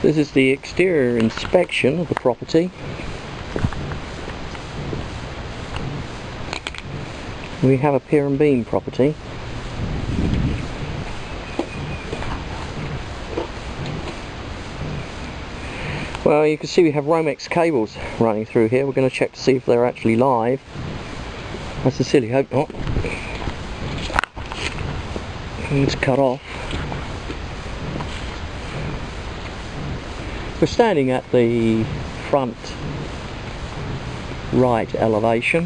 This is the exterior inspection of the property. We have a pier and beam property. Well, you can see we have Romex cables running through here. We're going to check to see if they're actually live. I sincerely hope not. It's cut off. We're standing at the front right elevation.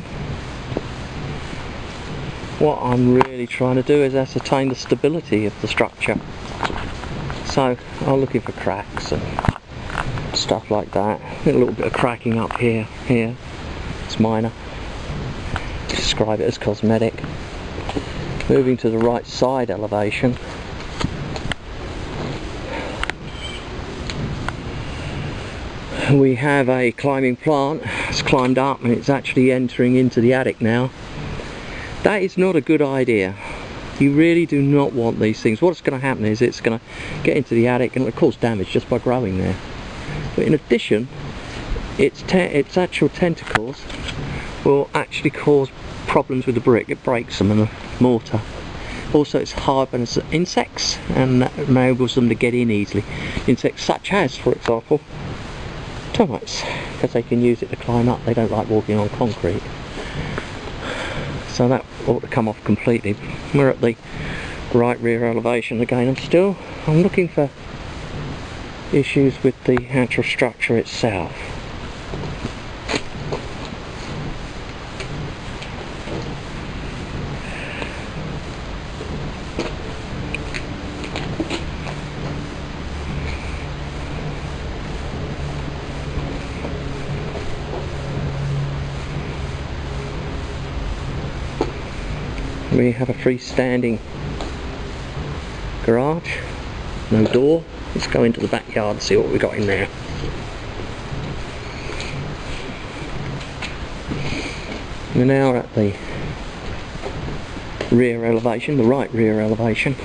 What I'm really trying to do is ascertain the stability of the structure. So I'm looking for cracks and stuff like that. A little bit of cracking up here. It's minor. Describe it as cosmetic. Moving to the right side elevation. We have a climbing plant. It's climbed up and it's actually entering into the attic now. That is not a good idea. You really do not want these things. What's going to happen is it's going to get into the attic and it'll cause damage just by growing there. But in addition, its actual tentacles will actually cause problems with the brick. It breaks them and the mortar. Also, it's harbors insects and that enables them to get in easily. Insects such as, for example, termites, because they can use it to climb up. They don't like walking on concrete. So that ought to come off completely. We're at the right rear elevation again. I'm looking for issues with the actual structure itself. We have a freestanding garage, no door. Let's go into the backyard and see what we got in there. We're now at the rear elevation, the right rear elevation.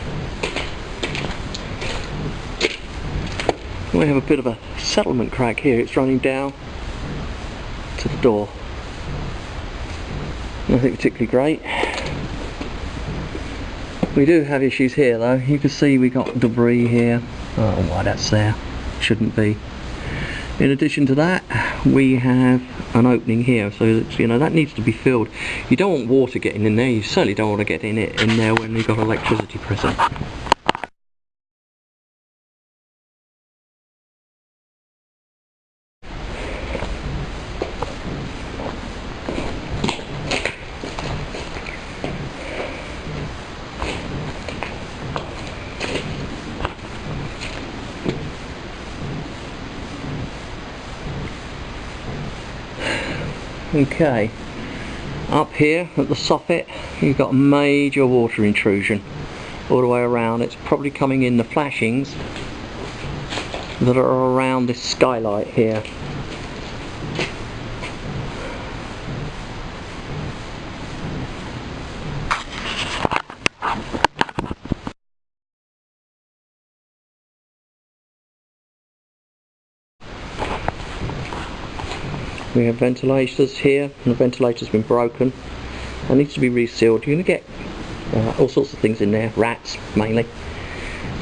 We have a bit of a settlement crack here. It's running down to the door. Nothing particularly great. We do have issues here though. You can see we got debris here. Oh, why that's there. Shouldn't be. In addition to that, we have an opening here, so that, you know, that needs to be filled. You don't want water getting in there. You certainly don't want to get in there when you've got electricity present. Okay, up here at the soffit you've got a major water intrusion all the way around. It's probably coming in the flashings that are around this skylight here. We have ventilators here, and the ventilator's been broken. It needs to be resealed. You're going to get all sorts of things in there, rats mainly.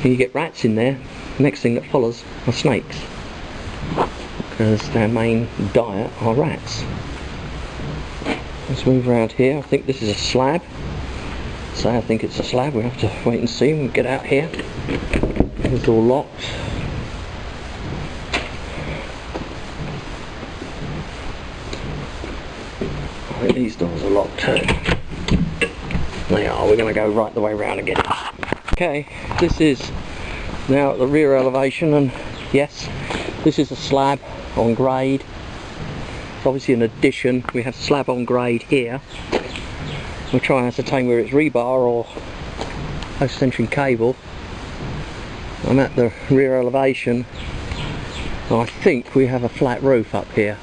When you get rats in there, the next thing that follows are snakes, because their main diet are rats. Let's move around here. I think this is a slab. So I think it's a slab. We have to wait and see when we get out here. It's all locked. I think these doors are locked too. They are. We're going to go right the way around and get in. Okay, this is now at the rear elevation, and yes, this is a slab on grade. It's obviously an addition. We have slab on grade here. We'll try and ascertain whether it's rebar or post tension cable. I'm at the rear elevation. I think we have a flat roof up here.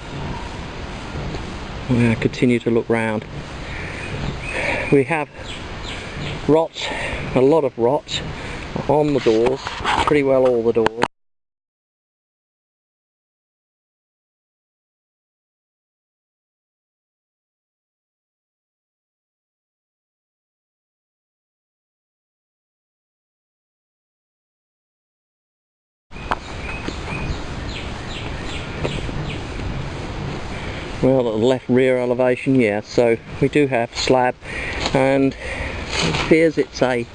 I'm going to continue to look round. We have rot, a lot of rot on the doors, pretty well all the doors. Well, at the left rear elevation, yeah, so we do have slab, and it appears it's a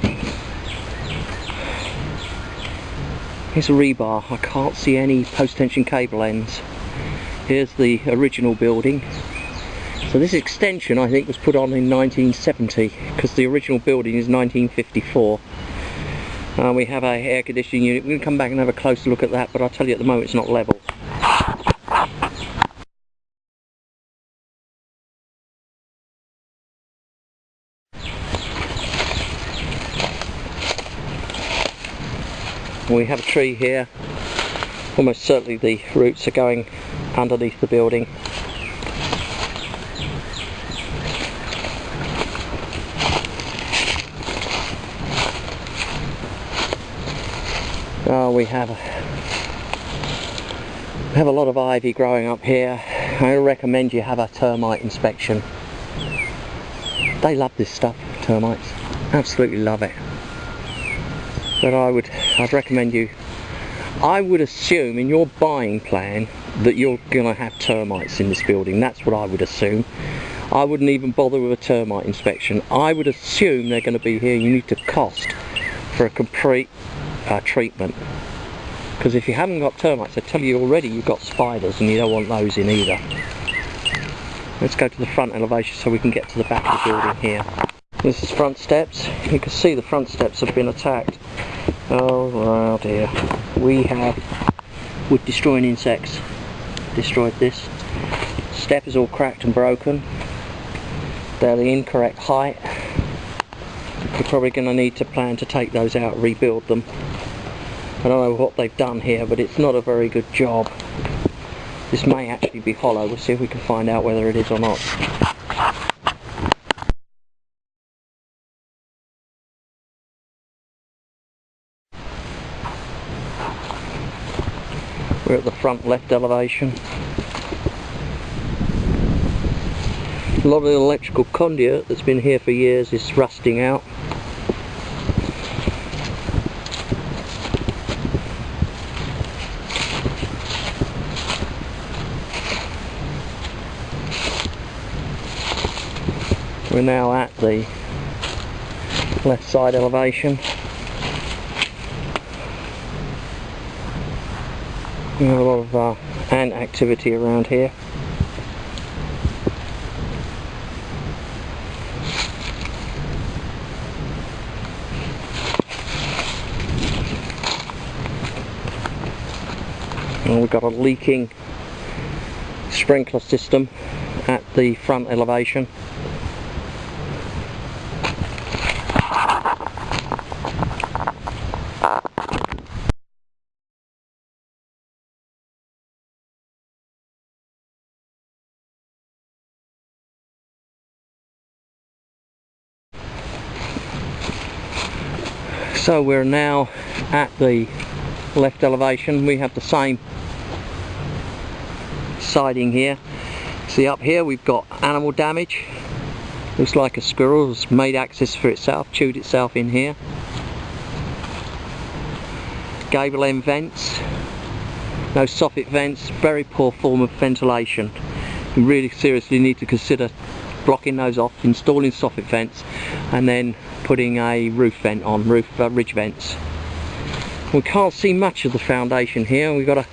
rebar. I can't see any post-tension cable ends. Here's the original building. So this extension, I think, was put on in 1970, because the original building is 1954. We have a air conditioning unit. We're going to come back and have a closer look at that, but I'll tell you at the moment it's not level. We have a tree here. Almost certainly the roots are going underneath the building. We have a lot of ivy growing up here. I recommend you have a termite inspection. They love this stuff, termites. Absolutely love it. But I'd recommend you. I would assume in your buying plan that you're gonna have termites in this building. That's what I would assume. I wouldn't even bother with a termite inspection. I would assume they're going to be here. You need to cost for a complete treatment. Because if you haven't got termites, I tell you already you've got spiders, and you don't want those in either. Let's go to the front elevation so we can get to the back of the building here. This is front steps. You can see the front steps have been attacked. Oh dear. We have, with destroying insects, destroyed this. Step is all cracked and broken. They're the incorrect height. We're probably going to need to plan to take those out, rebuild them. I don't know what they've done here, but it's not a very good job. This may actually be hollow. We'll see if we can find out whether it is or not. We're at the front left elevation. A lot of the electrical conduit that's been here for years is rusting out. We're now at the left side elevation. We have a lot of ant activity around here. And we've got a leaking sprinkler system at the front elevation. So we're now at the left elevation. We have the same siding here. See, up here we've got animal damage. Looks like a squirrel has made access for itself, chewed itself in here. Gable end vents, no soffit vents, very poor form of ventilation. You really seriously need to consider blocking those off, installing soffit vents, and then putting a roof vent on, ridge vents. We can't see much of the foundation here. We've got a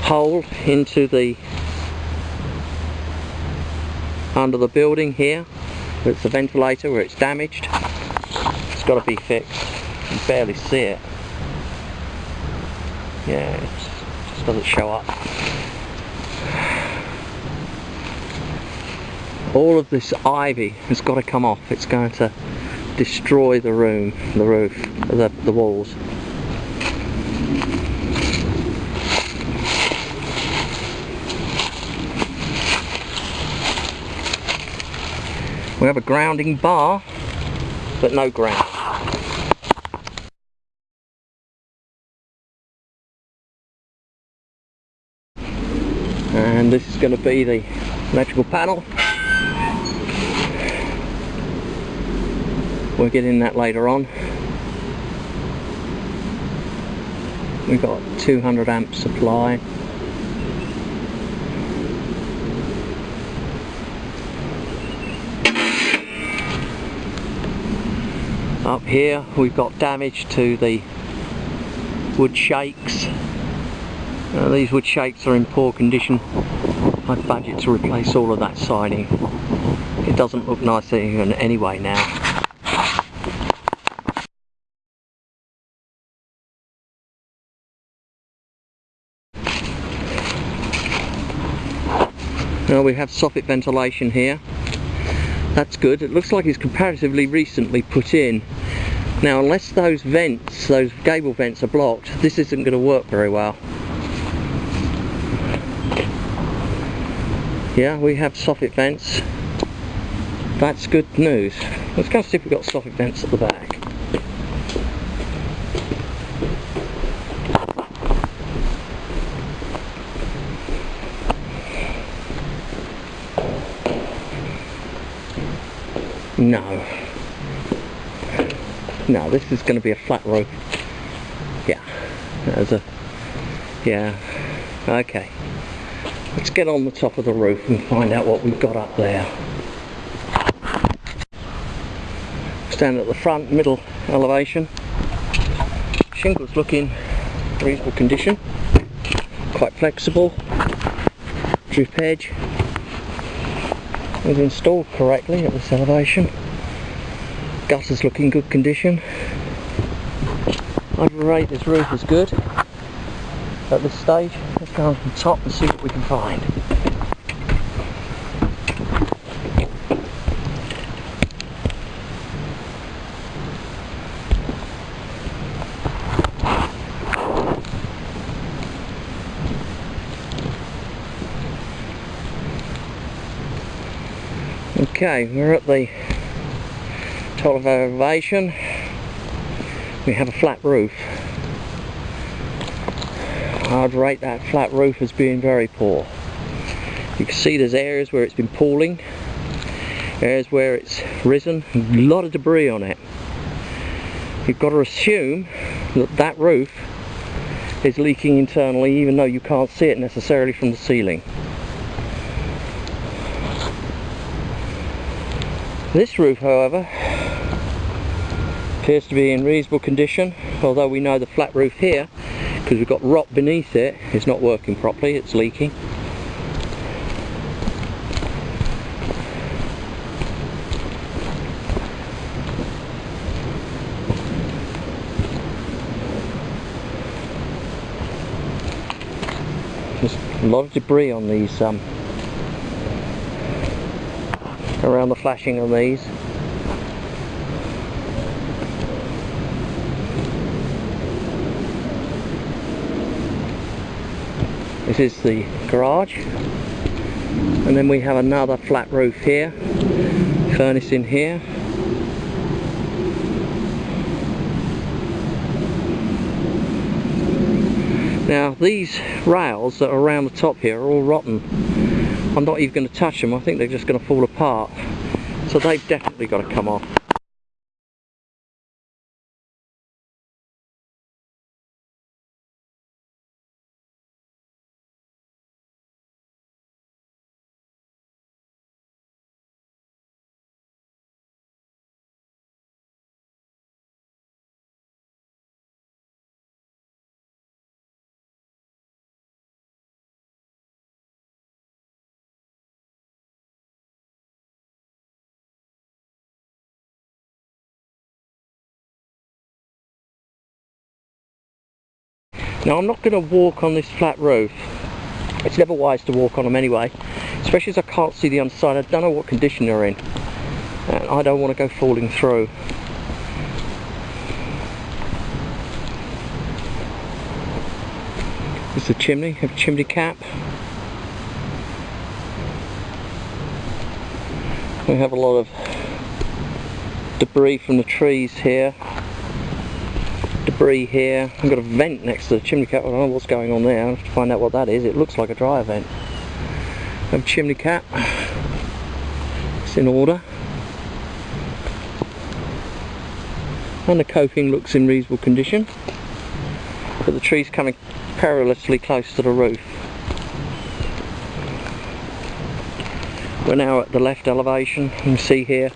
hole into the under the building here. It's the ventilator where it's damaged. It's got to be fixed. You can barely see it. Yeah, it just doesn't show up. All of this ivy has got to come off. It's going to destroy the room, the roof, the walls. We have a grounding bar, but no ground. And this is going to be the electrical panel. We'll get in that later on. We've got 200 amp supply. Up here we've got damage to the wood shakes. These wood shakes are in poor condition. I budget to replace all of that siding. It doesn't look nice even anyway now. Now we have soffit ventilation here. That's good. It looks like it's comparatively recently put in. Now unless those vents, those gable vents are blocked, this isn't going to work very well. Yeah, we have soffit vents. That's good news. Let's go see if we've got soffit vents at the back. No, this is going to be a flat roof. Yeah, okay. Let's get on the top of the roof and find out what we've got up there. Stand at the front, middle elevation. Shingles look in reasonable condition. Quite flexible. Drip edge. Was installed correctly at this elevation. Gutters look in good condition. I'd rate this roof as good at this stage. Let's go on the top and see what we can find. Okay, we're at the top of our elevation. We have a flat roof. I'd rate that flat roof as being very poor. You can see there's areas where it's been pooling, areas where it's risen, a lot of debris on it. You've got to assume that that roof is leaking internally, even though you can't see it necessarily from the ceiling. This roof, however, appears to be in reasonable condition, although we know the flat roof here, because we've got rot beneath it, is not working properly, it's leaking. There's a lot of debris on these, around the flashing on these. This is the garage, and then we have another flat roof here, furnace in here. Now these rails that are around the top here are all rotten. I'm not even going to touch them, I think they're just going to fall apart. So they've definitely got to come off. Now I'm not going to walk on this flat roof. It's never wise to walk on them anyway, especially as I can't see the underside. I don't know what condition they're in, and I don't want to go falling through. This is the chimney, have a chimney cap. We have a lot of debris from the trees here. Debris here. I've got a vent next to the chimney cap. I don't know what's going on there. I have to find out what that is. It looks like a dryer vent. I have a chimney cap. It's in order. And the coping looks in reasonable condition. But the tree's coming perilously close to the roof. We're now at the left elevation. You can see here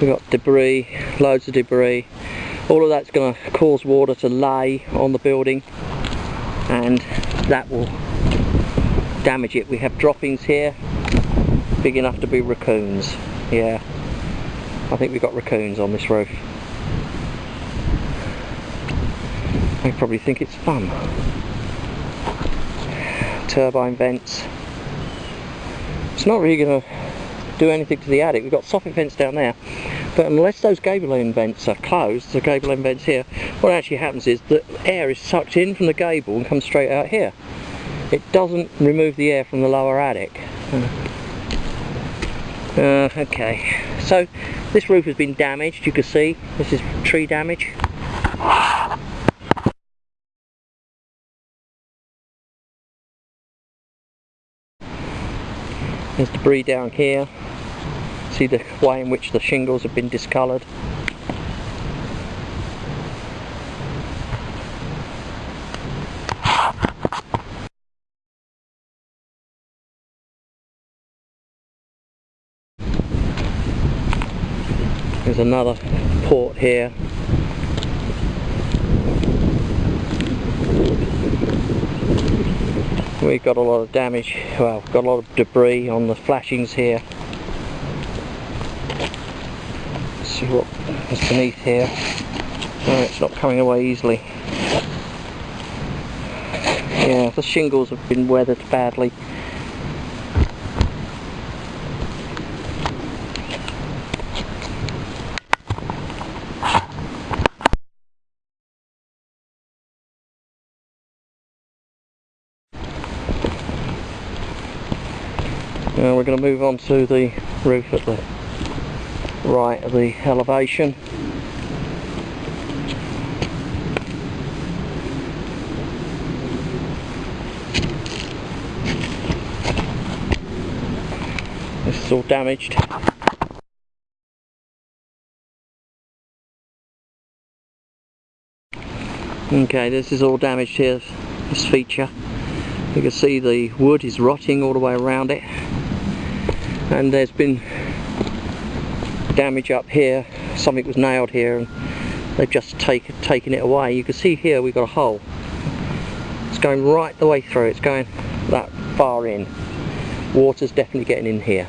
We've got debris, loads of debris. All of that's going to cause water to lay on the building, and that will damage it. We have droppings here, big enough to be raccoons. Yeah, I think we've got raccoons on this roof. They probably think it's fun. Turbine vents. It's not really going to do anything to the attic. We've got soffit vents down there, but unless those gable end vents are closed, the gable end vents here, what actually happens is the air is sucked in from the gable and comes straight out here. It doesn't remove the air from the lower attic. Okay, so this roof has been damaged. You can see this is tree damage. There's debris down here. See the way in which the shingles have been discoloured. There's another port here. We've got a lot of damage, well, got a lot of debris on the flashings here. Let's see what is beneath here. No, it's not coming away easily. Yeah, the shingles have been weathered badly. Now we're going to move on to the roof at the right of the elevation. This is all damaged. Okay, this is all damaged here, this feature. You can see the wood is rotting all the way around it. And there's been damage up here. Something was nailed here and they've just taken it away. You can see here we've got a hole. It's going right the way through. It's going that far in. Water's definitely getting in here.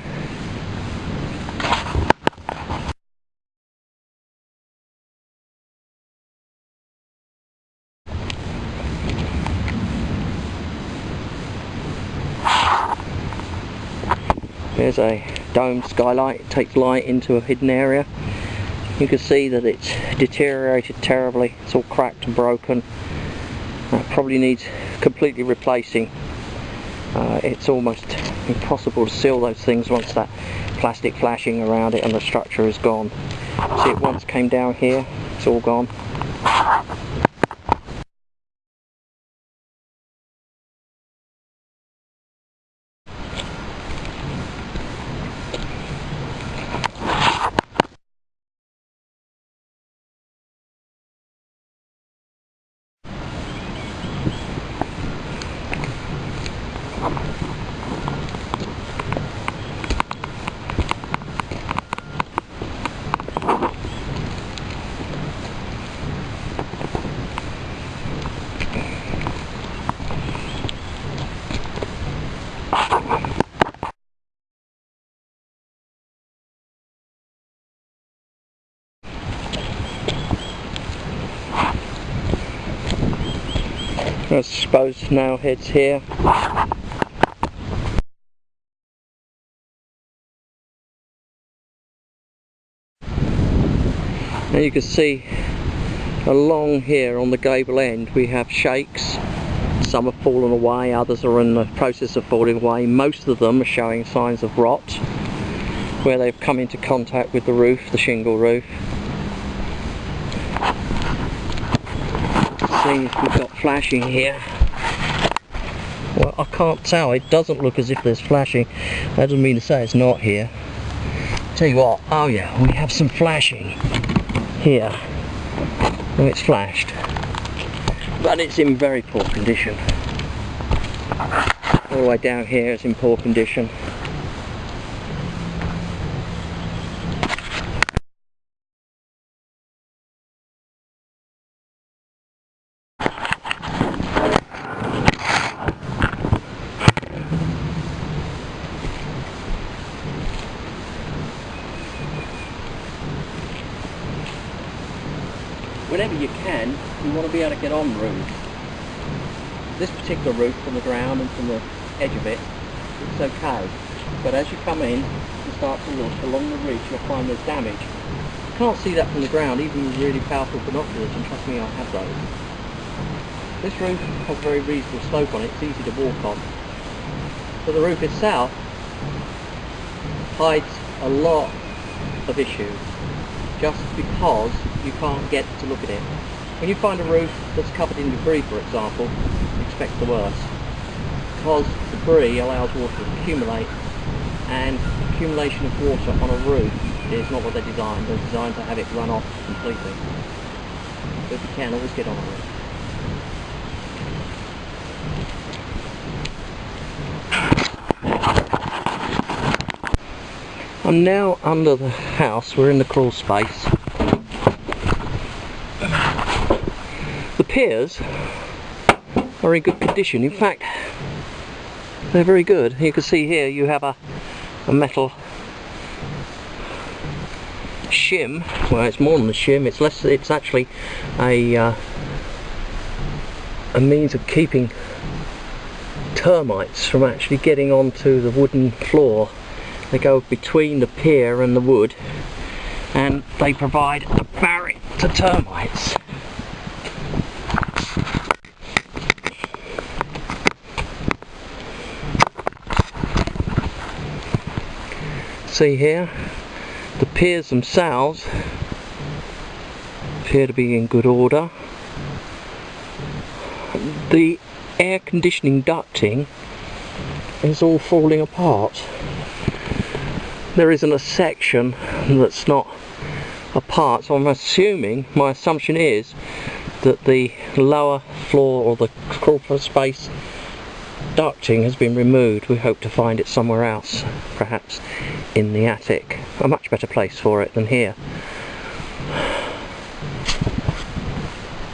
There's a domed skylight. It takes light into a hidden area. You can see that it's deteriorated terribly. It's all cracked and broken. Probably needs completely replacing. It's almost impossible to seal those things once that plastic flashing around it and the structure is gone. See, it once came down here. It's all gone. I suppose nail heads here. Now you can see along here on the gable end we have shakes. Some have fallen away, others are in the process of falling away. Most of them are showing signs of rot where they've come into contact with the roof, the shingle roof. See, we've got flashing here. Well, I can't tell. It doesn't look as if there's flashing. That doesn't mean to say it's not here. Tell you what, oh yeah, we have some flashing here. Oh, it's flashed, but it's in very poor condition. All the way down here it's in poor condition. whenever you can, you want to be able to get on roofs. This particular roof from the ground and from the edge of it, it's okay. But as you come in and start to look along the ridge, you'll find there's damage. You can't see that from the ground, even with really powerful binoculars, and trust me, I have those. This roof has a very reasonable slope on it, it's easy to walk on. But the roof itself hides a lot of issues, just because you can't get to look at it. When you find a roof that's covered in debris, for example, expect the worst. Because debris allows water to accumulate, and accumulation of water on a roof is not what they're designed. They're designed to have it run off completely. So if you can, always get on a roof. I'm now under the house, we're in the crawl space. The piers are in good condition, in fact they're very good. You can see here you have a metal shim. Well, it's more than a shim, it's actually a means of keeping termites from actually getting onto the wooden floor. They go between the pier and the wood, and they provide a barrier to termites. See here, the piers themselves appear to be in good order. The air conditioning ducting is all falling apart. There isn't a section that's not apart, so I'm assuming, my assumption is that the lower floor or the crawl space ducting has been removed. We hope to find it somewhere else, perhaps in the attic. A much better place for it than here.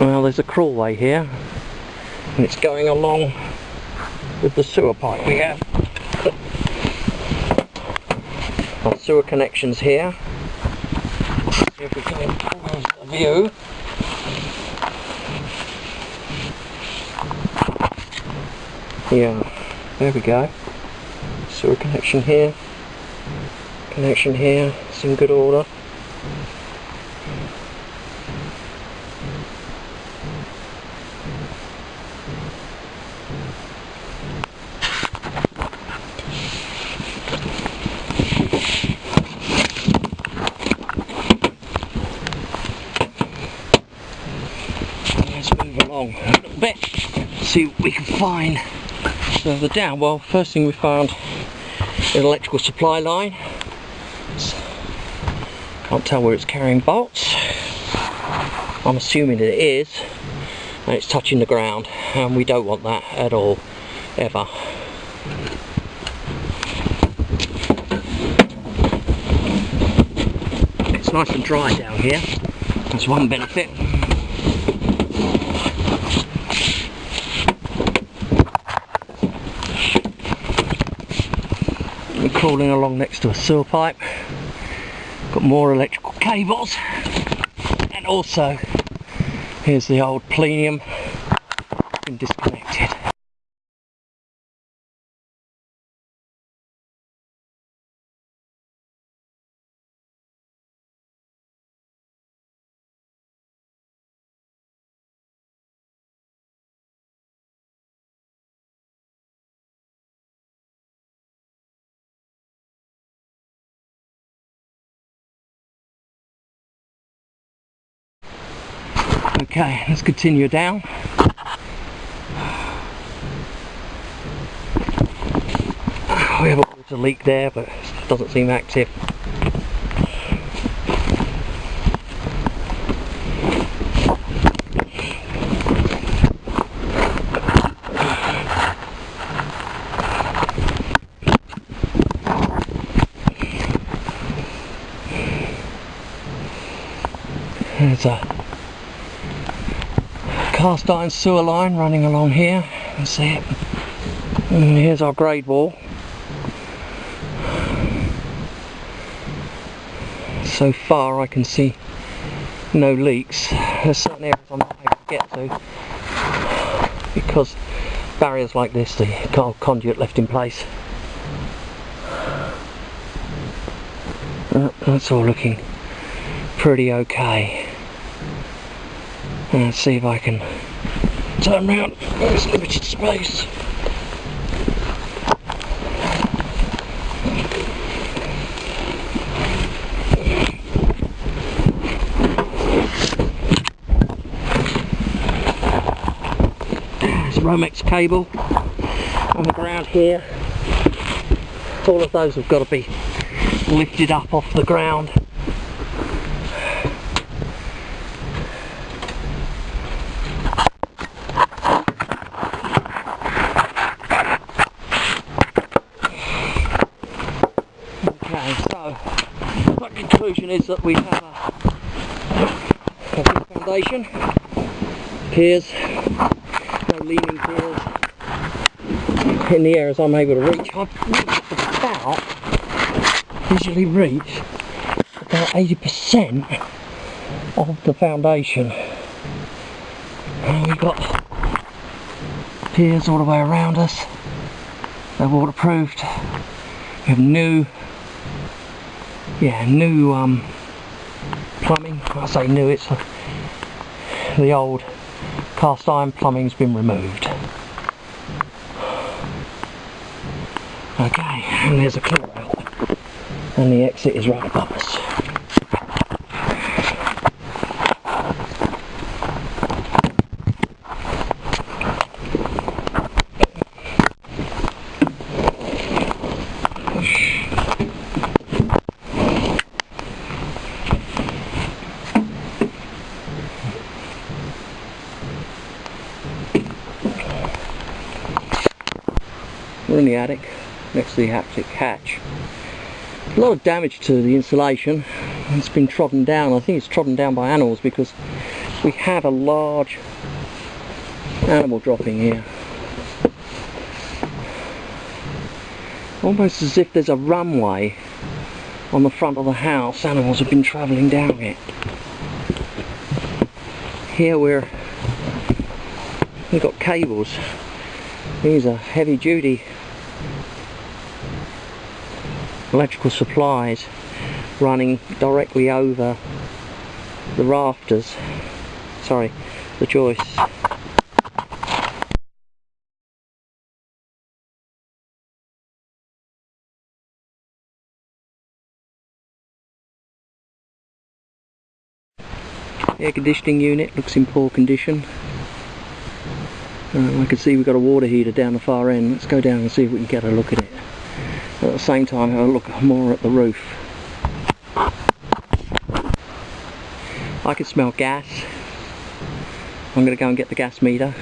Well, there's a crawlway here, and it's going along with the sewer pipe we have. Our sewer connections here. See if we can improve the view. Yeah, there we go. Sewer connection here. Connection here. It's in good order. Along a little bit, see what we can find further down. Well, first thing we found is an electrical supply line. Can't tell where it's carrying bolts. I'm assuming that it is, and it's touching the ground, and we don't want that at all, ever. It's nice and dry down here. That's one benefit. Crawling along next to a sewer pipe, got more electrical cables, and also here's the old plenium, been disconnected. Okay, let's continue down. We have a water leak there, but it doesn't seem active. There's a cast iron sewer line running along here. You can see it. And here's our grade wall. So far I can see no leaks. There's certain areas I'm not able to get to because barriers like this, the conduit left in place. That's all looking pretty okay. Let's see if I can turn around in this limited space. There's a Romex cable on the ground here. All of those have got to be lifted up off the ground. Okay, so my conclusion is that we have a good foundation, piers, no leaning piers in the areas I'm able to reach. I've usually reach about 80% of the foundation. We've got piers all the way around us. They're waterproofed. We have new plumbing. I say new, it's the old cast iron plumbing's been removed. Okay, and there's a clear out, and the exit is right above us. We're in the attic, next to the attic hatch. A lot of damage to the insulation. It's been trodden down. I think it's trodden down by animals because we have a large animal dropping here. Almost as if there's a runway on the front of the house. Animals have been travelling down it. Here we've got cables. These are heavy duty electrical supplies running directly over the rafters, sorry, the joists. The air conditioning unit looks in poor condition. I can see we've got a water heater down the far end. Let's go down and see if we can get a look at it. At the same time, have a look more at the roof. I can smell gas. I'm going to go and get the gas meter.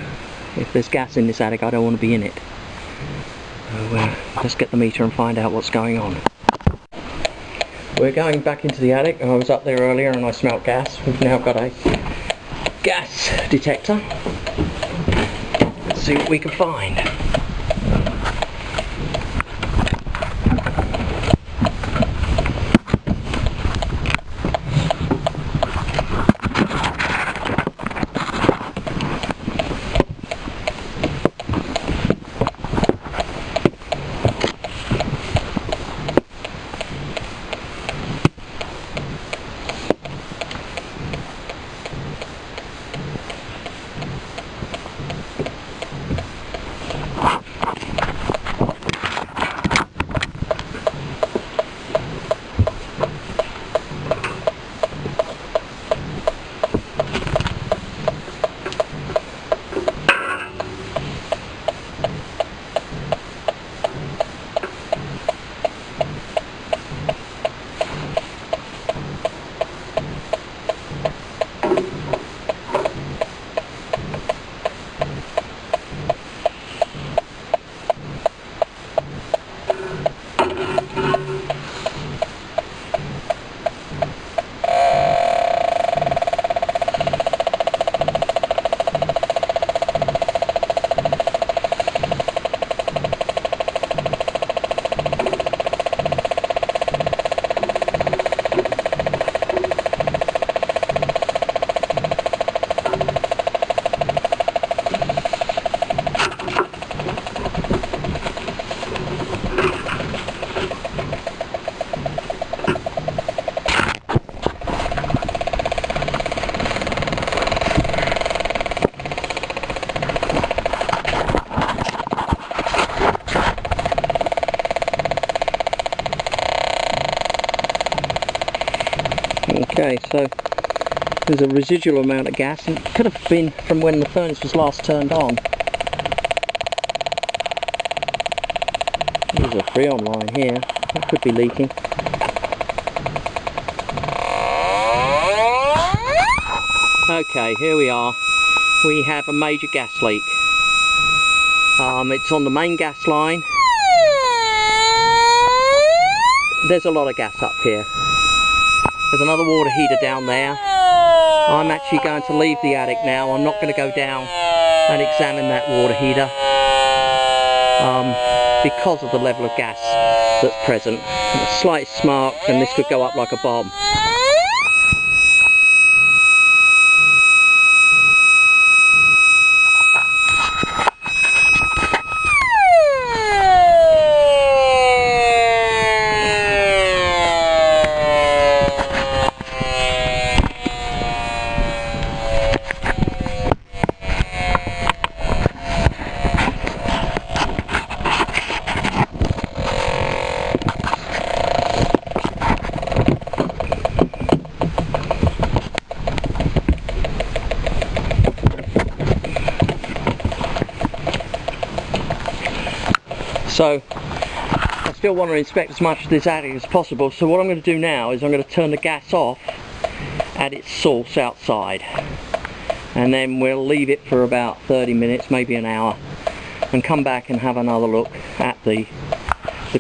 If there's gas in this attic, I don't want to be in it. So let's get the meter and find out what's going on. We're going back into the attic. I was up there earlier and I smelled gas. We've now got a gas detector. Let's see what we can find. Okay, so there's a residual amount of gas, and it could have been from when the furnace was last turned on. There's a Freon line here, that could be leaking. Okay, here we are. We have a major gas leak. It's on the main gas line. There's a lot of gas up here. There's another water heater down there. I'm actually going to leave the attic now. I'm not going to go down and examine that water heater because of the level of gas that's present. A slight spark and this could go up like a bomb. So I still want to inspect as much of this attic as possible, so what I'm going to do now is I'm going to turn the gas off at its source outside, and then we'll leave it for about 30 minutes, maybe an hour, and come back and have another look at the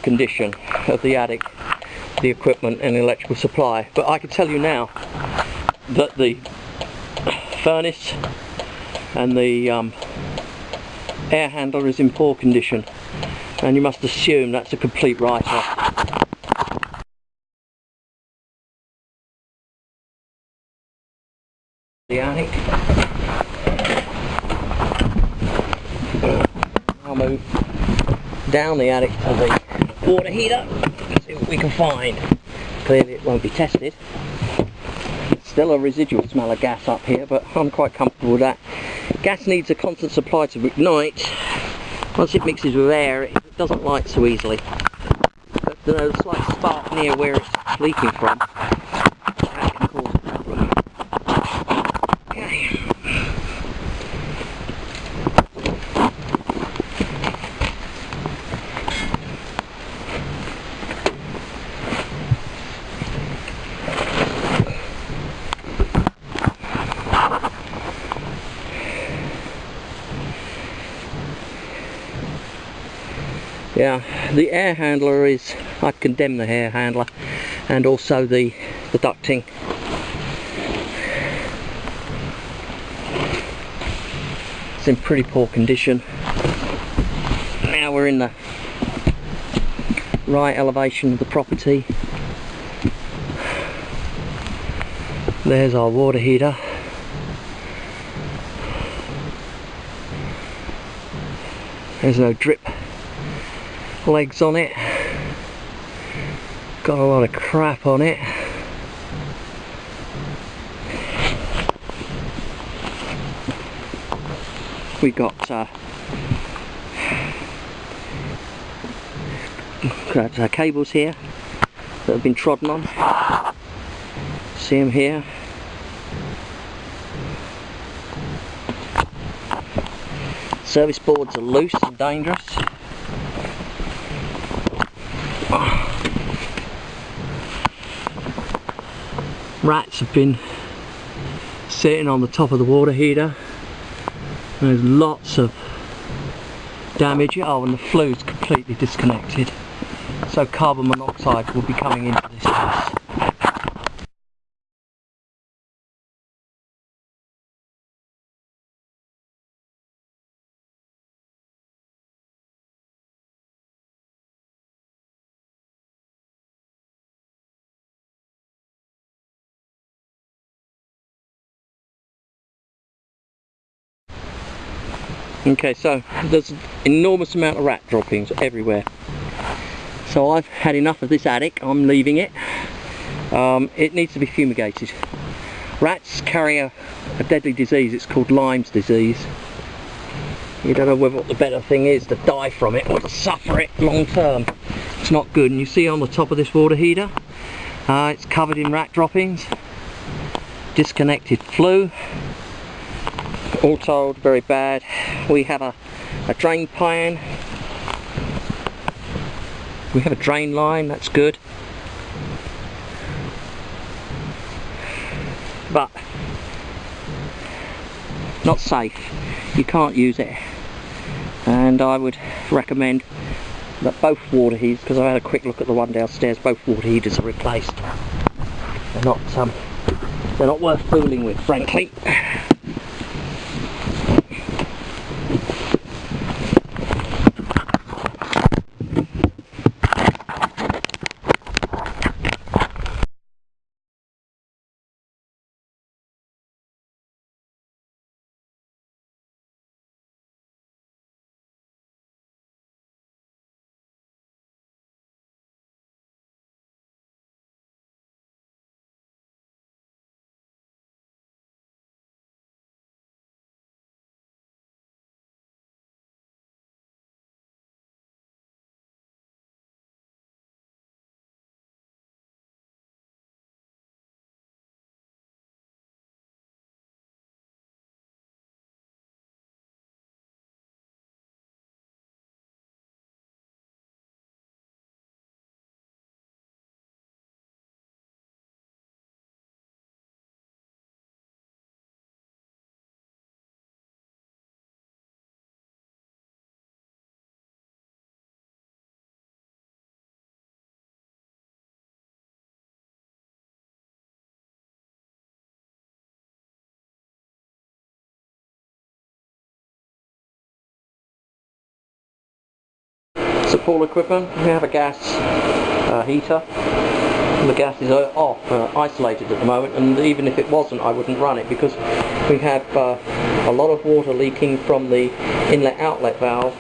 condition of the attic, the equipment and the electrical supply. But I can tell you now that the furnace and the air handler is in poor condition, and you must assume that's a complete write-off. The attic. I'll move down the attic to the water heater, see what we can find. Clearly it won't be tested. Still a residual smell of gas up here, but I'm quite comfortable with that. Gas needs a constant supply to ignite. Once it mixes with air, it doesn't light so easily. But there's a slight spark near where it's leaking from. That can cause a problem. Okay. Yeah, the air handler is, I condemn the air handler, and also the ducting. It's in pretty poor condition. Now we're in the right elevation of the property. There's our water heater. There's no drip legs on it. Got a lot of crap on it. We got cables here that have been trodden on. See them here. Service boards are loose and dangerous. Rats have been sitting on the top of the water heater. There's lots of damage. Oh, and the flue's completely disconnected, so carbon monoxide will be coming into this house. Okay, so there's an enormous amount of rat droppings everywhere. So I've had enough of this attic, I'm leaving it. It needs to be fumigated. Rats carry a deadly disease, it's called Lyme's disease. You don't know what the better thing is, to die from it or to suffer it long term. It's not good, and you see on the top of this water heater, it's covered in rat droppings. disconnected flue. All told, very bad. We have a drain pan. We have a drain line, that's good. But not safe. You can't use it. And I would recommend that both water heaters, because I had a quick look at the one downstairs, both water heaters are replaced. They're not worth fooling with, frankly. Support equipment, we have a gas heater. The gas is off, isolated at the moment, and even if it wasn't I wouldn't run it, because we have a lot of water leaking from the inlet outlet valve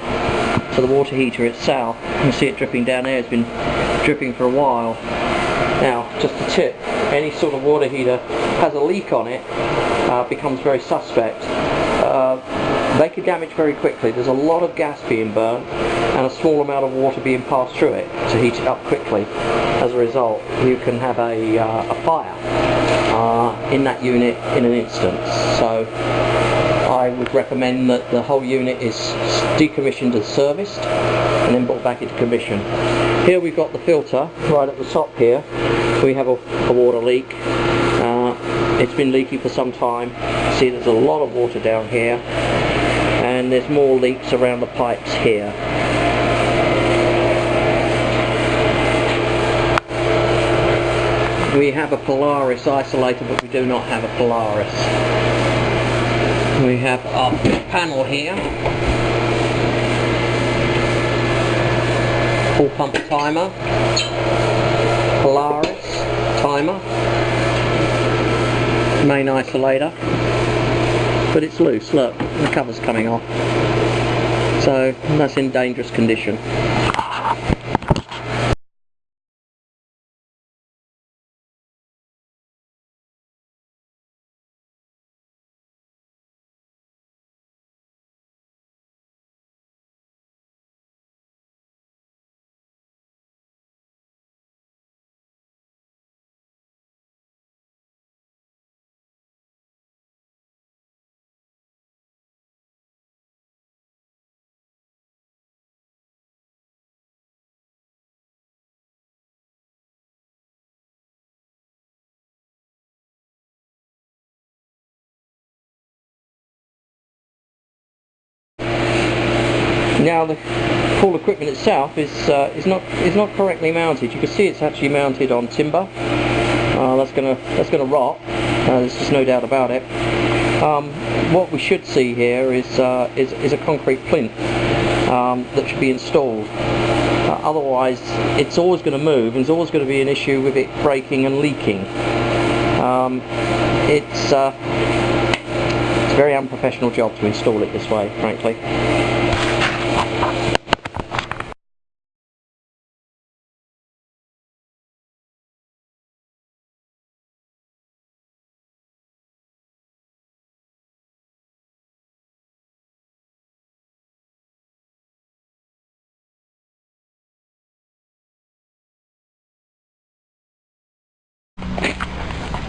to the water heater itself. You can see it dripping down there. It's been dripping for a while. Now, just a tip, any sort of water heater has a leak on it, becomes very suspect. They could damage very quickly. There's a lot of gas being burnt and a small amount of water being passed through it to heat it up quickly. As a result, you can have a fire in that unit in an instant. So I would recommend that the whole unit is decommissioned and serviced and then brought back into commission. Here we've got the filter right at the top here. We have a water leak. It's been leaky for some time. See, there's a lot of water down here, and there's more leaks around the pipes here. We have a Polaris isolator, but we do not have a Polaris. We have our panel here. Full pump timer. Polaris timer. Main isolator. But it's loose, look, the cover's coming off. So that's in dangerous condition. Now the pool equipment itself is not correctly mounted. You can see it's actually mounted on timber. That's gonna rot. There's just no doubt about it. What we should see here is a concrete plinth that should be installed. Otherwise, it's always going to move, and there's always going to be an issue with it breaking and leaking. It's a very unprofessional job to install it this way, frankly.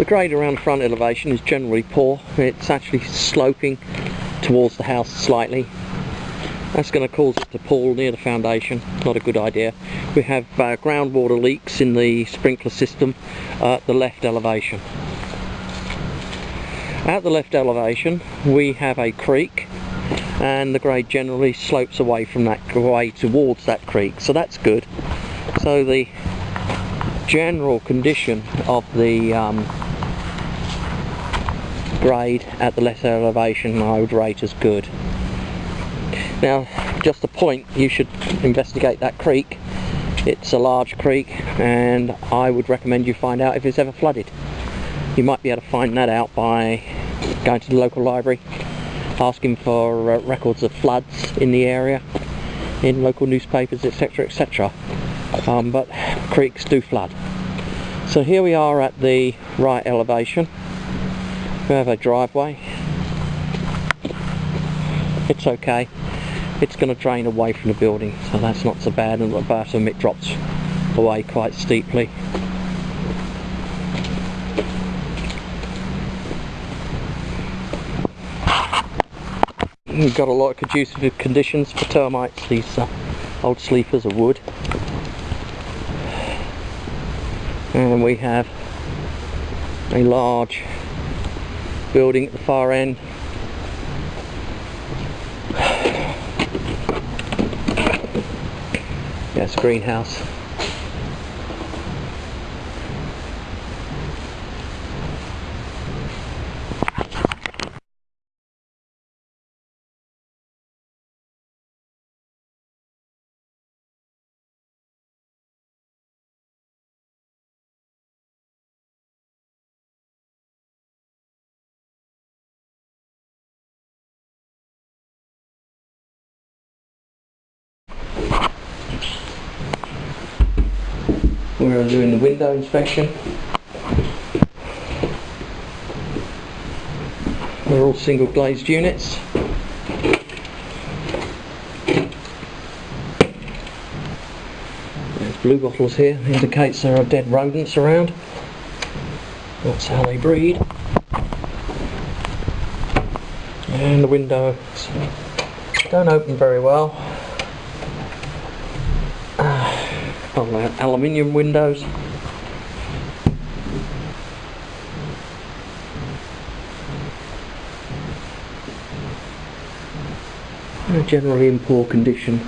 The grade around the front elevation is generally poor. It's actually sloping towards the house slightly. That's going to cause it to pool near the foundation. Not a good idea. We have groundwater leaks in the sprinkler system at the left elevation. At the left elevation we have a creek, and the grade generally slopes away from that, away towards that creek, so that's good. So the general condition of the grade at the left elevation I would rate as good. Now, just a point, you should investigate that creek. It's a large creek, and I would recommend you find out if it's ever flooded. You might be able to find that out by going to the local library, asking for records of floods in the area, in local newspapers, etc, etc. But creeks do flood. So here we are at the right elevation. We have a driveway. It's okay. It's going to drain away from the building, so that's not so bad, and at the bottom it drops away quite steeply. We've got a lot of conducive conditions for termites, these old sleepers of wood. And we have a large building at the far end. Yes, greenhouse. We're doing the window inspection. They're all single glazed units. There's blue bottles here, indicates there are dead rodents around. That's how they breed. And the windows don't open very well. Aluminium windows. They're generally in poor condition.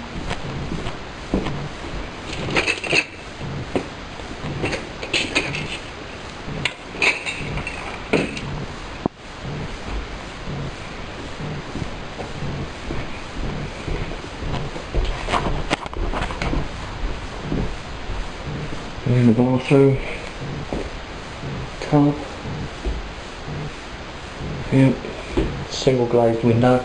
In the bathroom, tub, yep, single glazed window.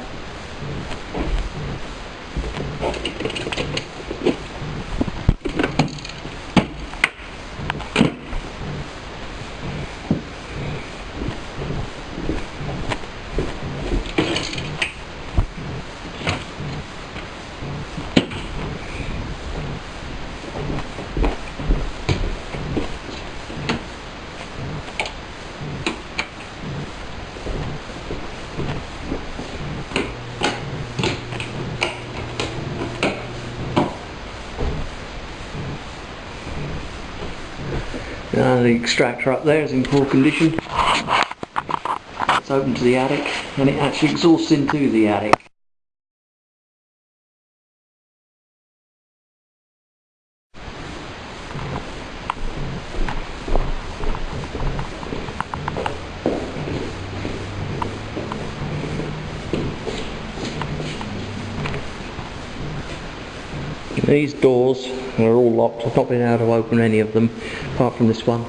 The extractor up there is in poor condition. It's open to the attic, and it actually exhausts into the attic. These doors are all locked. I've not been able to open any of them apart from this one.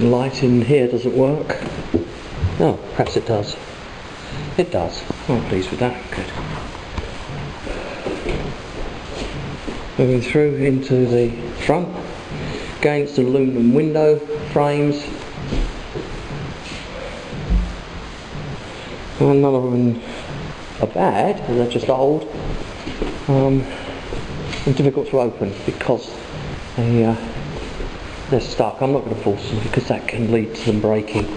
light in here doesn't work. Oh, perhaps it does. It does. I'm pleased with that. Good. Moving through into the front. Again, it's the aluminum window frames. And none of them are bad, they're just old. And difficult to open because they're stuck. I'm not going to force them because that can lead to them breaking.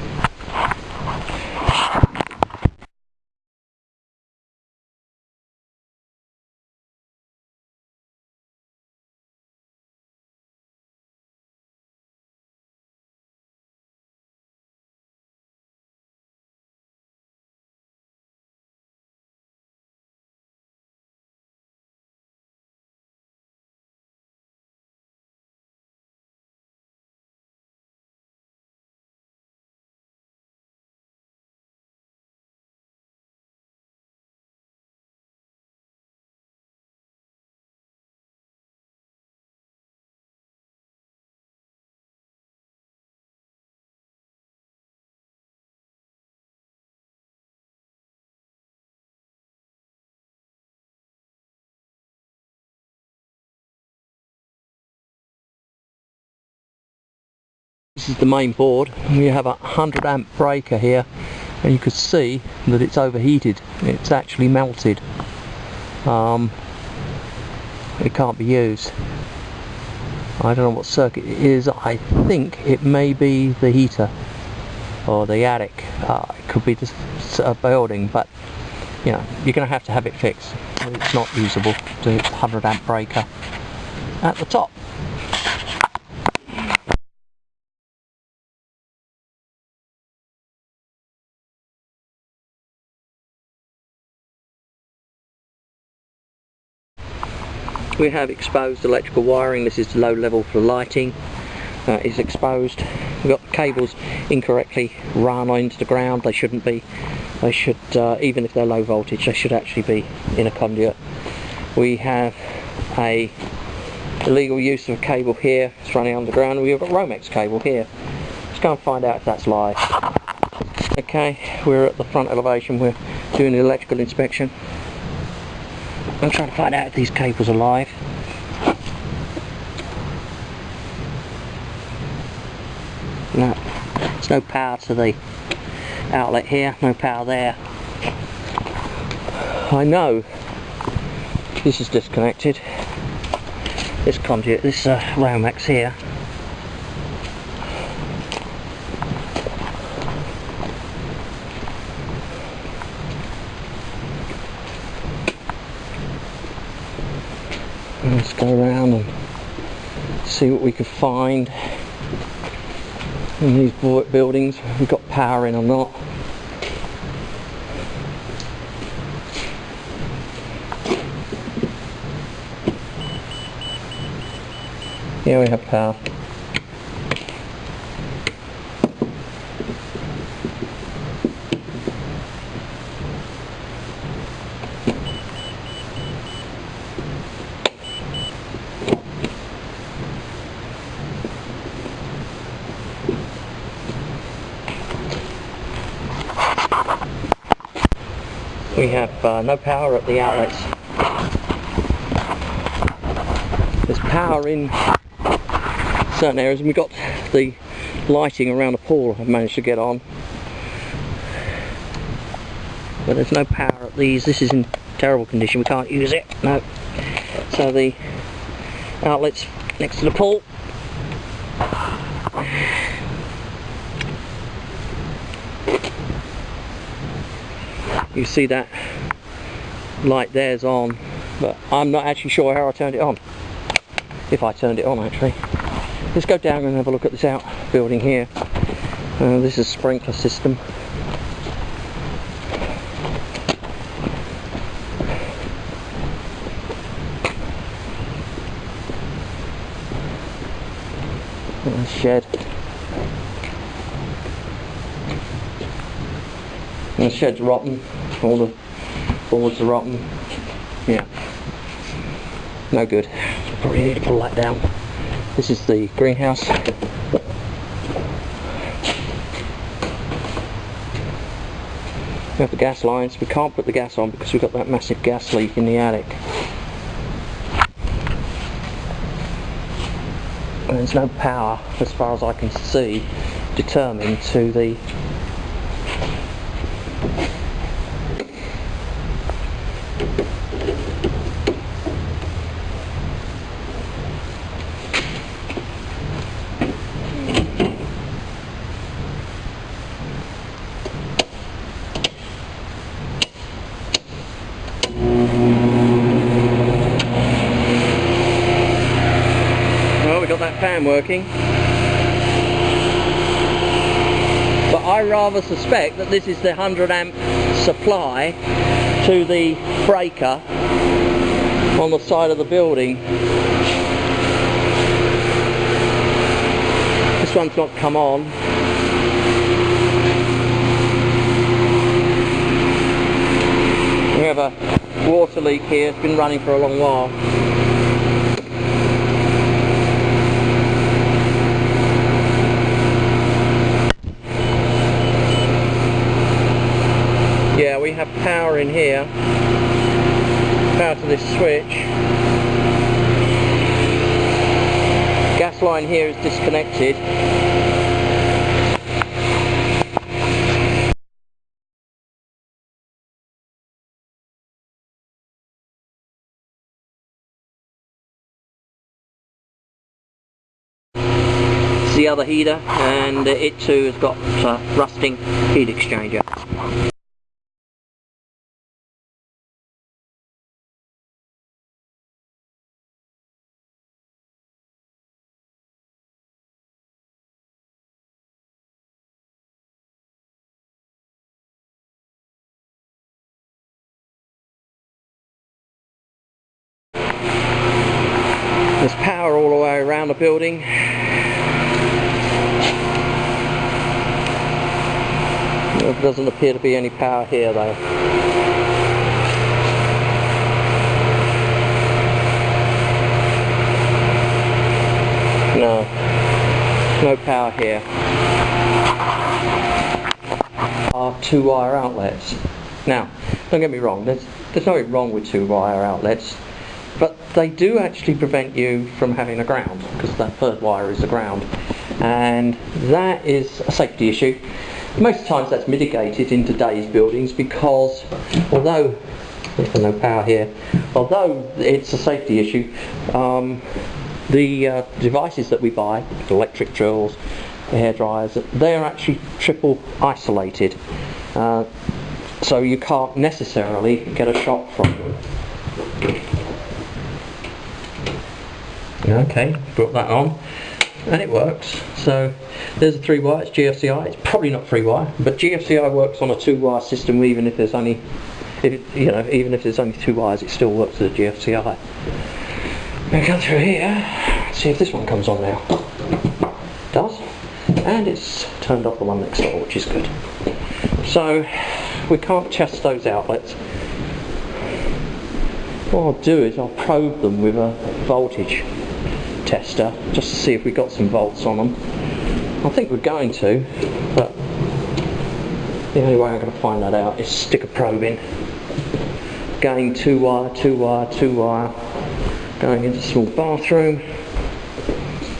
This is the main board. We have a 100 amp breaker here, and you can see that it's overheated. It's actually melted. It can't be used. I don't know what circuit it is. I think it may be the heater or the attic. It could be just a building, but you know, you're going to have it fixed. It's not usable. The 100 amp breaker at the top. We have exposed electrical wiring. This is low level for lighting. It's exposed. We've got the cables incorrectly run into the ground. They shouldn't be. They should, even if they're low voltage, they should actually be in a conduit. We have a illegal use of a cable here. It's running underground. We've got Romex cable here. Let's go and find out if that's live. Okay, we're at the front elevation. We're doing the electrical inspection. I'm trying to find out if these cables are live. No, there's no power to the outlet here, no power there. I know this is disconnected. This conduit, this Romex here. Let's go around and see what we can find in these buildings, if we've got power in or not. Yeah, we have power. We have no power at the outlets. There's power in certain areas, and we've got the lighting around the pool I've managed to get on. But there's no power at these. This is in terrible condition. We can't use it. No. So the outlets next to the pool. You see that light there's on, but I'm not actually sure how I turned it on. If I turned it on, actually. Let's go down and have a look at this outbuilding here. This is a sprinkler system. And a shed. And the shed's rotten. All the boards are rotten. Yeah. No good. Probably need to pull that down. This is the greenhouse. We have the gas lines. We can't put the gas on because we've got that massive gas leak in the attic. And there's no power, as far as I can see, determined to the that fan working, but I rather suspect that this is the 100 amp supply to the breaker on the side of the building. This one's not come on. We have a water leak here, it's been running for a long while. Yeah, we have power in here, power to this switch. Gas line here is disconnected. It's the other heater, and it too has got rusting heat exchanger. There's power all the way around the building. There doesn't appear to be any power here though. No power here. Are 2-wire outlets. Now, don't get me wrong, there's nothing wrong with 2-wire outlets, but they do actually prevent you from having a ground, because that third wire is the ground, and that is a safety issue. Most of the times that's mitigated in today's buildings, because although there's no power here, although it's a safety issue, the devices that we buy, electric drills, hair dryers, they're actually triple isolated, so you can't necessarily get a shock from them. Okay, brought that on and it works. So there's a 3-wire, it's GFCI. It's probably not 3-wire, but GFCI works on a 2-wire system. Even if there's only, even if there's only 2 wires, it still works with a GFCI. Now come through here, see if this one comes on now. It does, and it's turned off the one next door, which is good. So we can't test those outlets. What I'll do is I'll probe them with a voltage tester just to see if we got some volts on them. I think we're going to, but the only way I'm going to find that out is stick a probe in. Going 2-wire, 2-wire, 2-wire, going into a small bathroom,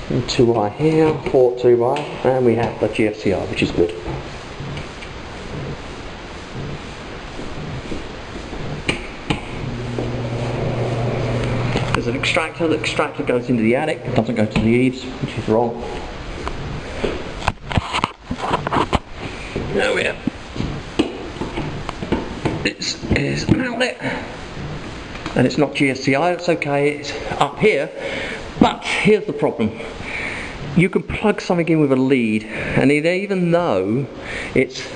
and 2-wire here, 4 2-wire, and we have the GFCI, which is good. There's an extractor. The extractor goes into the attic, it doesn't go to the eaves, which is wrong. There we are. This is an outlet, and it's not GFCI, it's okay, it's up here, but here's the problem. You can plug something in with a lead, and even though it's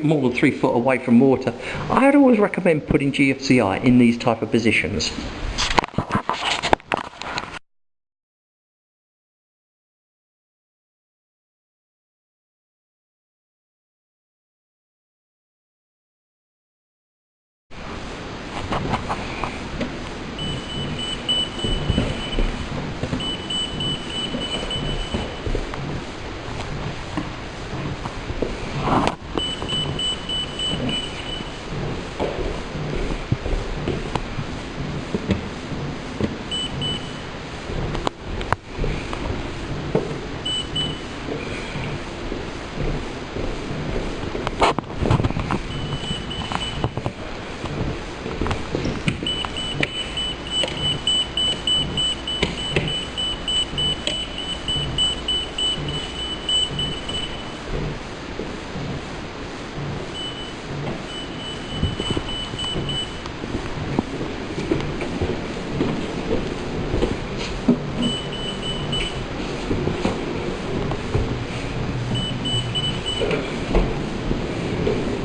more than 3 foot away from water, I'd always recommend putting GFCI in these type of positions.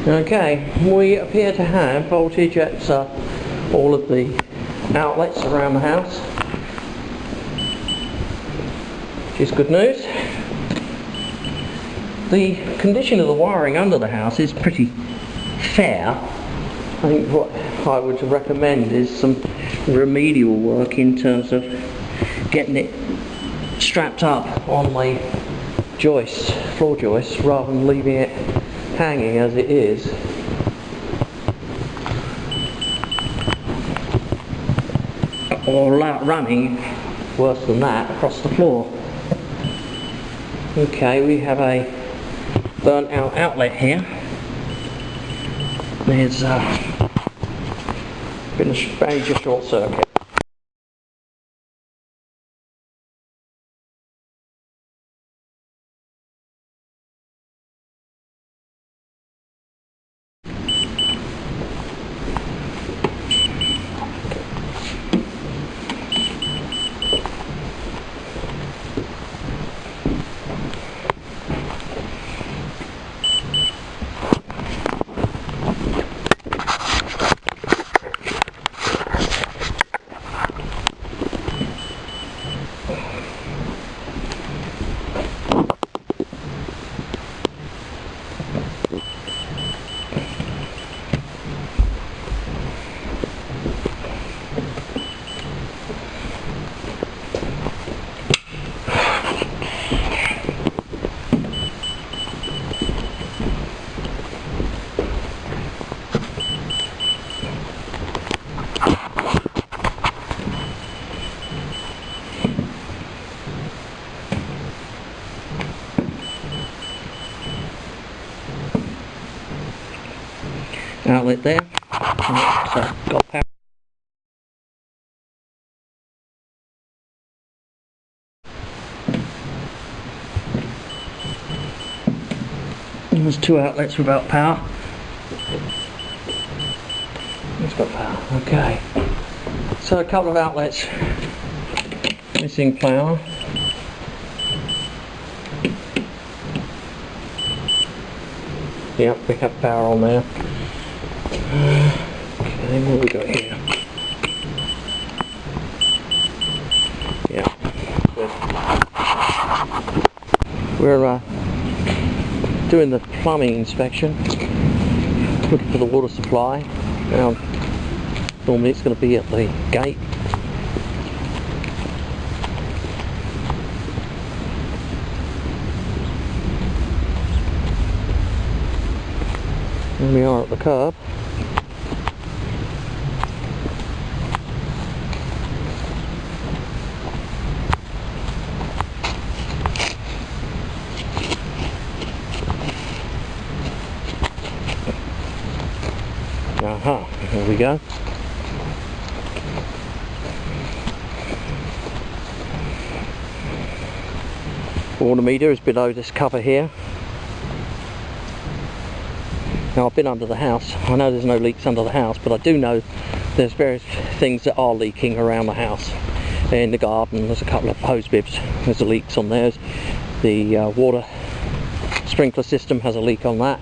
Okay, we appear to have voltage at all of the outlets around the house, which is good news. The condition of the wiring under the house is pretty fair. I think what I would recommend is some remedial work in terms of getting it strapped up on the joists, floor joists, rather than leaving it hanging as it is. Or running, worse than that, across the floor. Okay, we have a burnt out outlet here. There's been a major short circuit. Outlet there. So got power. There's two outlets without power. It's got power. Okay. So a couple of outlets missing power. Yep, we have power on there. Okay, what have we got here? Yeah, good. We're doing the plumbing inspection, looking for the water supply. Now, normally it's going to be at the gate. And we are at the curb. Aha, here we go. Water meter is below this cover here. Now I've been under the house. I know there's no leaks under the house, but I do know there's various things that are leaking around the house. In the garden there's a couple of hose bibs. There's leaks on theirs. The water sprinkler system has a leak on that.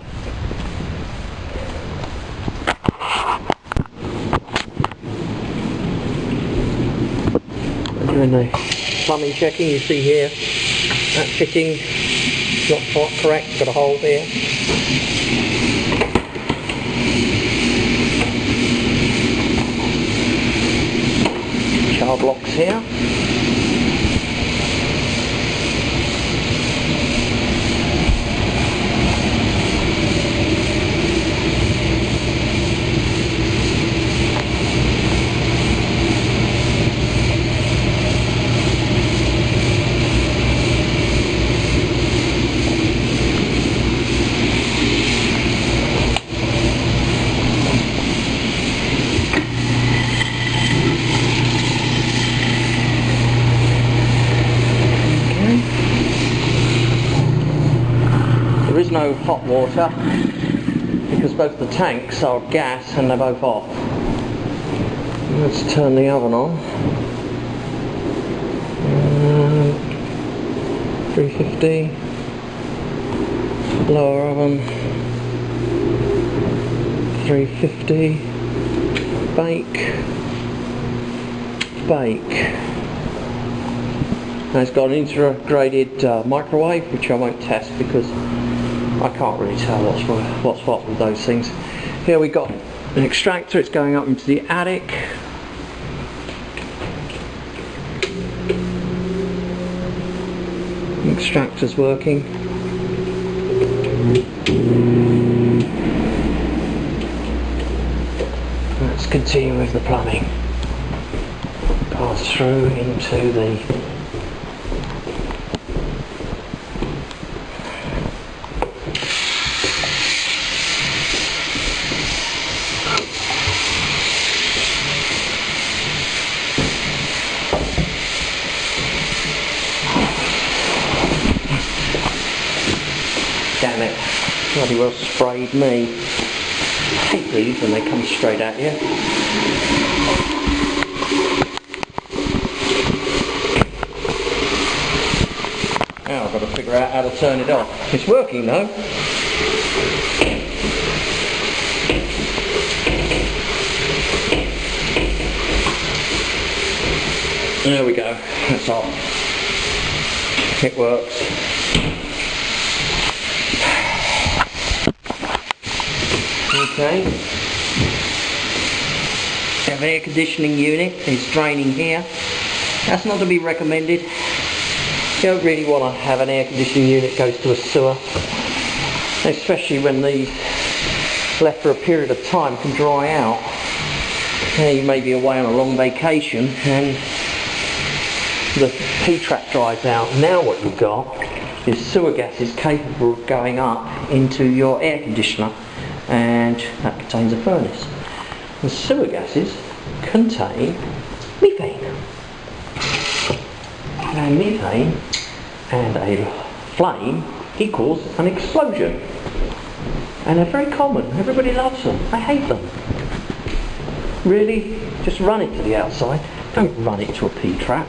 Doing the plumbing checking, you see here that fitting not correct, got a hole here. Shower blocks here. There is no hot water because both the tanks are gas and they're both off. Let's turn the oven on. 350. Lower oven. 350. Bake. Bake. And it's got an integrated microwave, which I won't test because I can't really tell what's what with those things. Here we got an extractor. It's going up into the attic. The extractor's working. Let's continue with the plumbing. Pass through into the damn it, bloody well sprayed me. I hate these when they come straight at you. Now I've got to figure out how to turn it off. It's working though. There we go, that's off. It works. Okay. The air conditioning unit is draining here. That's not to be recommended. You don't really want to have an air conditioning unit that goes to a sewer, especially when these left for a period of time can dry out. You may be away on a long vacation and the P-trap dries out. Now what you've got is sewer gases capable of going up into your air conditioner, and that contains a furnace. The sewer gases contain methane. And methane and a flame equals an explosion. And they're very common. Everybody loves them. I hate them. Really, just run it to the outside. Don't run it to a P-trap.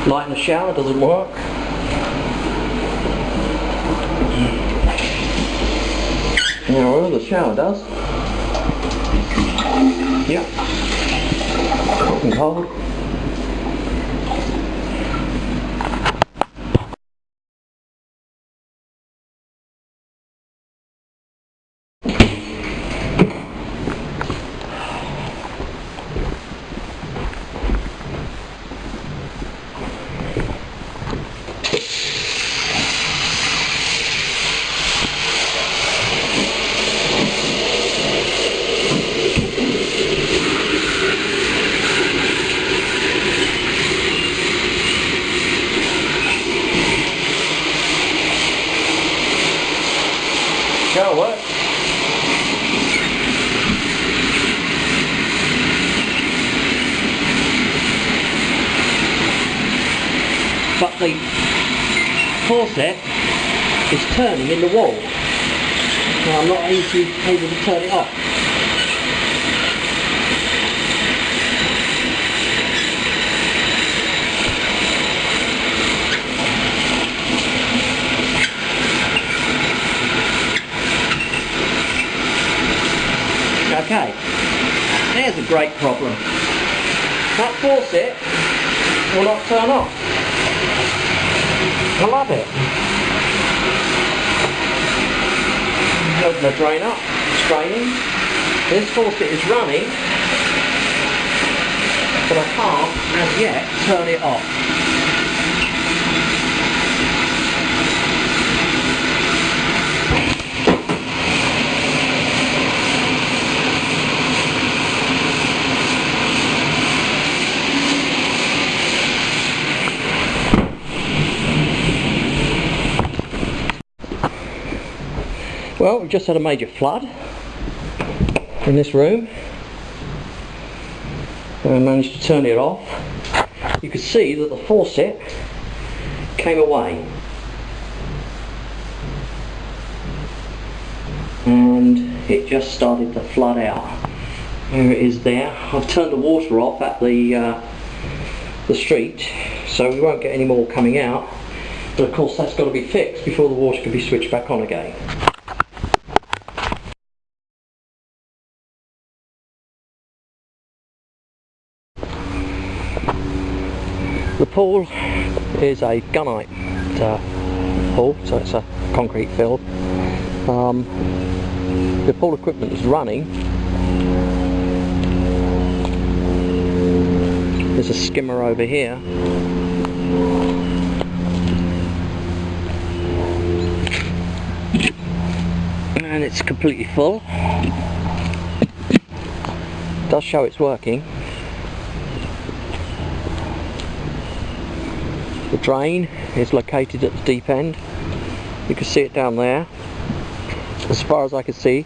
Light in the shower doesn't work. Yeah, well, the shower does. Yeah. Hot and cold. Shower works. But the faucet is turning in the wall. Now I'm not easily able to turn it off. Okay, there's a great problem. That faucet will not turn off. I love it. Open the drain up, it's draining. This faucet is running, but I can't, as yet, turn it off. just had a major flood in this room. And I managed to turn it off. You could see that the faucet came away. And it just started to flood out. There it is there. I've turned the water off at the street, so we won't get any more coming out. But of course that's got to be fixed before the water can be switched back on again. The pool is a gunite pool, so it's a concrete fill. The pool equipment is running. There's a skimmer over here. And it's completely full. It does show it's working. The drain is located at the deep end. You can see it down there. As far as I can see,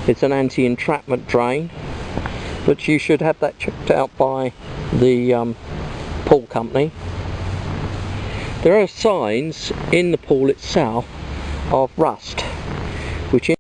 it's an anti-entrapment drain, but you should have that checked out by the pool company. There are signs in the pool itself of rust, which